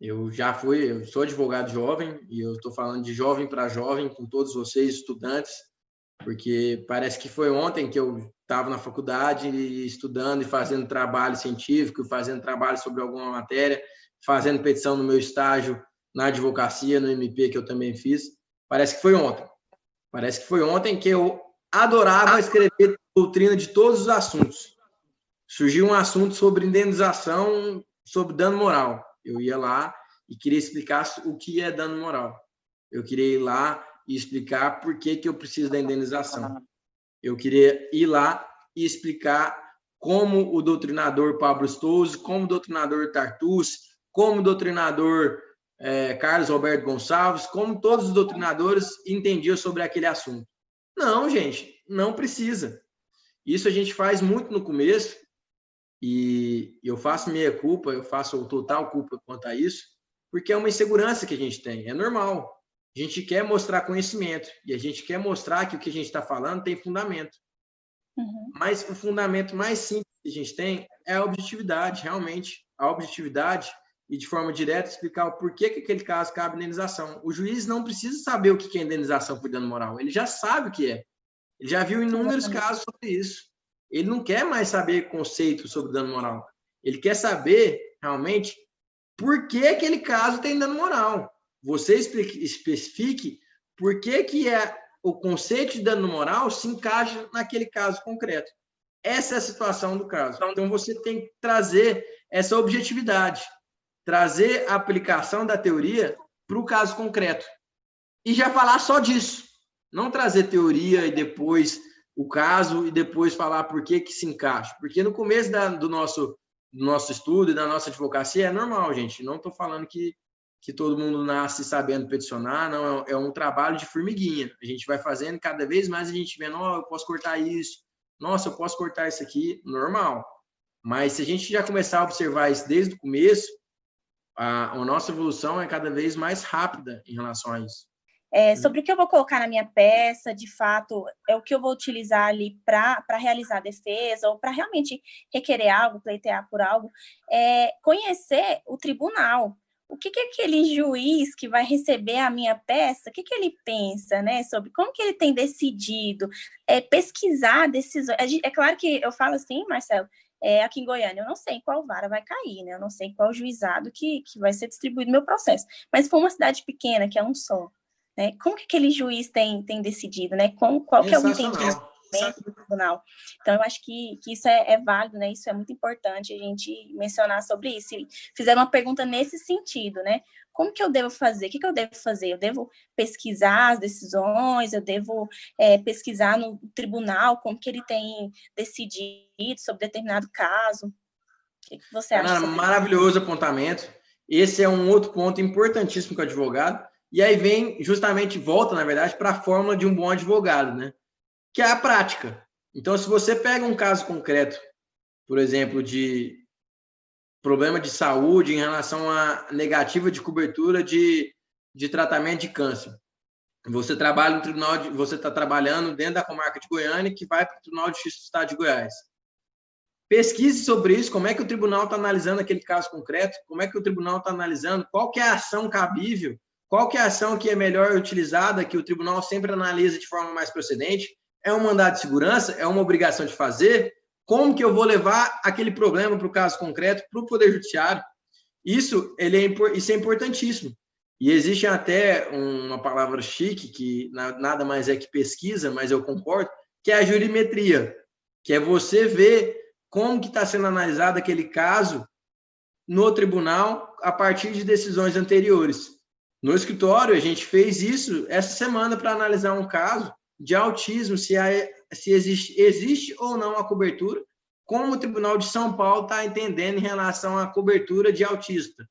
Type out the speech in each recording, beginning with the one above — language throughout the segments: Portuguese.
Eu sou advogado jovem e eu estou falando de jovem para jovem com todos vocês, estudantes, porque parece que foi ontem que eu estava na faculdade estudando e fazendo trabalho científico, fazendo trabalho sobre alguma matéria, fazendo petição no meu estágio na advocacia, no MP, que eu também fiz. Parece que foi ontem. Parece que foi ontem que eu adorava escrever doutrina de todos os assuntos. Surgiu um assunto sobre indenização, sobre dano moral. Eu ia lá e queria explicar o que é dano moral. Eu queria ir lá e explicar por que eu preciso da indenização. Eu queria ir lá e explicar como o doutrinador Pablo Stouze, como o doutrinador Tartucci, como o doutrinador Carlos Roberto Gonçalves, como todos os doutrinadores entendiam sobre aquele assunto. Não, gente, não precisa. Isso a gente faz muito no começo, e eu faço meia culpa, eu faço total culpa quanto a isso, porque é uma insegurança que a gente tem, é normal. A gente quer mostrar conhecimento, e a gente quer mostrar que o que a gente está falando tem fundamento. Mas o fundamento mais simples que a gente tem é a objetividade, realmente. A objetividade e, de forma direta, explicar o porquê que aquele caso cabe indenização. O juiz não precisa saber o que é indenização por dano moral, ele já sabe o que é. Ele já viu inúmeros casos sobre isso. Ele não quer mais saber conceito sobre dano moral. Ele quer saber, realmente, por que aquele caso tem dano moral. Você especifique por que o conceito de dano moral se encaixa naquele caso concreto. Essa é a situação do caso. Então, você tem que trazer essa objetividade, trazer a aplicação da teoria para o caso concreto. E já falar só disso. Não trazer teoria e depois o caso e depois falar por que se encaixa. Porque no começo do nosso estudo e da nossa advocacia é normal, gente. Não estou falando que todo mundo nasce sabendo peticionar, não. É um trabalho de formiguinha. A gente vai fazendo, cada vez mais a gente vendo, eu posso cortar isso, nossa, eu posso cortar isso aqui, normal. Mas se a gente já começar a observar isso desde o começo, a nossa evolução é cada vez mais rápida em relação a isso. Sobre o que eu vou colocar na minha peça, de fato, é o que eu vou utilizar ali para realizar a defesa ou para realmente requerer algo, pleitear por algo, conhecer o tribunal. O que aquele juiz que vai receber a minha peça, o que ele pensa, né, sobre como que ele tem decidido, pesquisar decisões. É claro que eu falo assim, Marcelo, aqui em Goiânia, eu não sei em qual vara vai cair, né? Eu não sei em qual juizado que vai ser distribuído o meu processo. Mas se for uma cidade pequena, que é um só, né? Como que aquele juiz tem decidido, né? Qual que é o entendimento do tribunal? Então, eu acho que isso é válido, né? Isso é muito importante a gente mencionar sobre isso. Se fizer uma pergunta nesse sentido, né? Como que eu devo fazer? O que eu devo fazer? Eu devo pesquisar as decisões? Eu devo pesquisar no tribunal como que ele tem decidido sobre determinado caso? O que você acha sobre maravilhoso isso? Apontamento. Esse é um outro ponto importantíssimo com o advogado. E aí volta, na verdade, para a fórmula de um bom advogado, né? Que é a prática. Então, se você pega um caso concreto, por exemplo, de problema de saúde em relação à negativa de cobertura de tratamento de câncer, você trabalha no tribunal, você está trabalhando dentro da comarca de Goiânia, que vai para o Tribunal de Justiça do Estado de Goiás. Pesquise sobre isso, como é que o tribunal está analisando aquele caso concreto, como é que o tribunal está analisando, qual que é a ação cabível, qual que é a ação que é melhor utilizada, que o tribunal sempre analisa de forma mais procedente. É um mandado de segurança? É uma obrigação de fazer? Como que eu vou levar aquele problema para o caso concreto, para o Poder Judiciário? Isso é importantíssimo. E existe até uma palavra chique, que nada mais é que pesquisa, mas eu concordo, que é a jurimetria, que é você ver como que está sendo analisado aquele caso no tribunal a partir de decisões anteriores. No escritório, a gente fez isso essa semana para analisar um caso de autismo, se existe ou não a cobertura, como o Tribunal de São Paulo está entendendo em relação à cobertura de autista,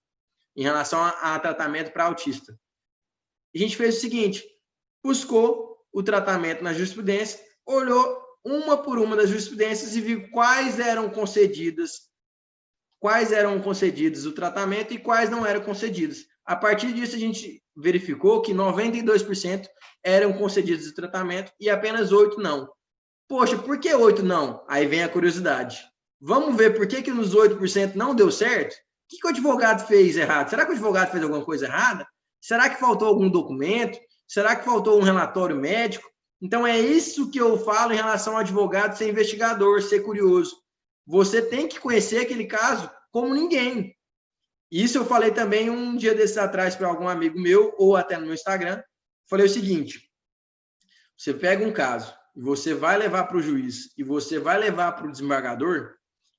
em relação a tratamento para autista. A gente fez o seguinte, buscou o tratamento na jurisprudência, olhou uma por uma das jurisprudências e viu quais eram concedidos o tratamento e quais não eram concedidos. A partir disso, a gente verificou que 92% eram concedidos o tratamento e apenas 8% não. Poxa, por que 8% não? Aí vem a curiosidade. Vamos ver por que nos 8% não deu certo? que o advogado fez errado? Será que o advogado fez alguma coisa errada? Será que faltou algum documento? Será que faltou um relatório médico? Então, é isso que eu falo em relação ao advogado ser investigador, ser curioso. Você tem que conhecer aquele caso como ninguém. Isso eu falei também um dia desses atrás para algum amigo meu, ou até no meu Instagram. Falei o seguinte: você pega um caso e você vai levar para o juiz e você vai levar para o desembargador,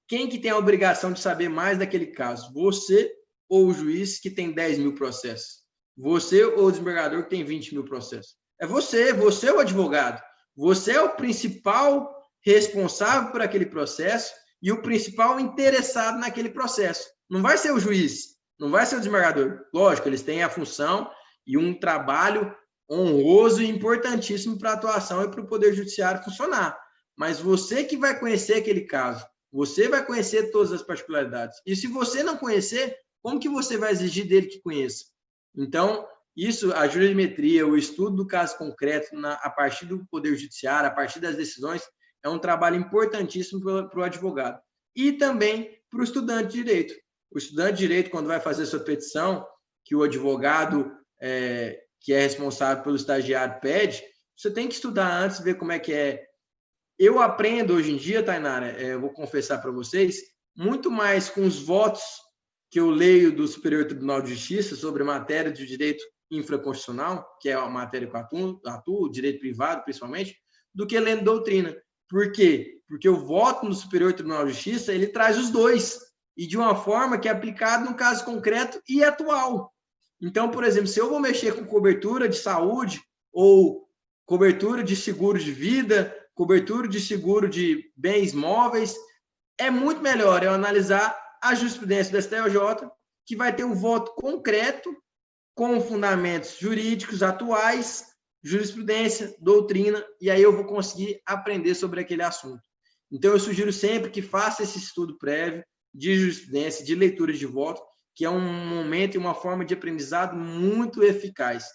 quem que tem a obrigação de saber mais daquele caso? Você ou o juiz que tem 10 mil processos? Você ou o desembargador que tem 20 mil processos? É você é o advogado. Você é o principal responsável por aquele processo e o principal interessado naquele processo. Não vai ser o juiz, não vai ser o desembargador. Lógico, eles têm a função e um trabalho honroso e importantíssimo para a atuação e para o Poder Judiciário funcionar. Mas você que vai conhecer aquele caso, você vai conhecer todas as particularidades. E se você não conhecer, como que você vai exigir dele que conheça? Então, isso, a jurimetria, o estudo do caso concreto a partir do Poder Judiciário, a partir das decisões, é um trabalho importantíssimo para o advogado. E também para o estudante de direito. O estudante de direito, quando vai fazer sua petição, que o advogado que é responsável pelo estagiário pede, você tem que estudar antes, ver como é que é. Eu aprendo hoje em dia, Tainara, eu vou confessar para vocês, muito mais com os votos que eu leio do Superior Tribunal de Justiça sobre matéria de direito infraconstitucional, que é a matéria que eu atuo, direito privado principalmente, do que lendo doutrina. Por quê? Porque o voto no Superior Tribunal de Justiça, ele traz os dois, e de uma forma que é aplicado no caso concreto e atual. Então, por exemplo, se eu vou mexer com cobertura de saúde ou cobertura de seguro de vida, cobertura de seguro de bens móveis, é muito melhor eu analisar a jurisprudência do STJ, que vai ter um voto concreto com fundamentos jurídicos atuais, jurisprudência, doutrina, e aí eu vou conseguir aprender sobre aquele assunto. Então, eu sugiro sempre que faça esse estudo prévio de jurisprudência, de leitura de voto, que é um momento e uma forma de aprendizado muito eficaz.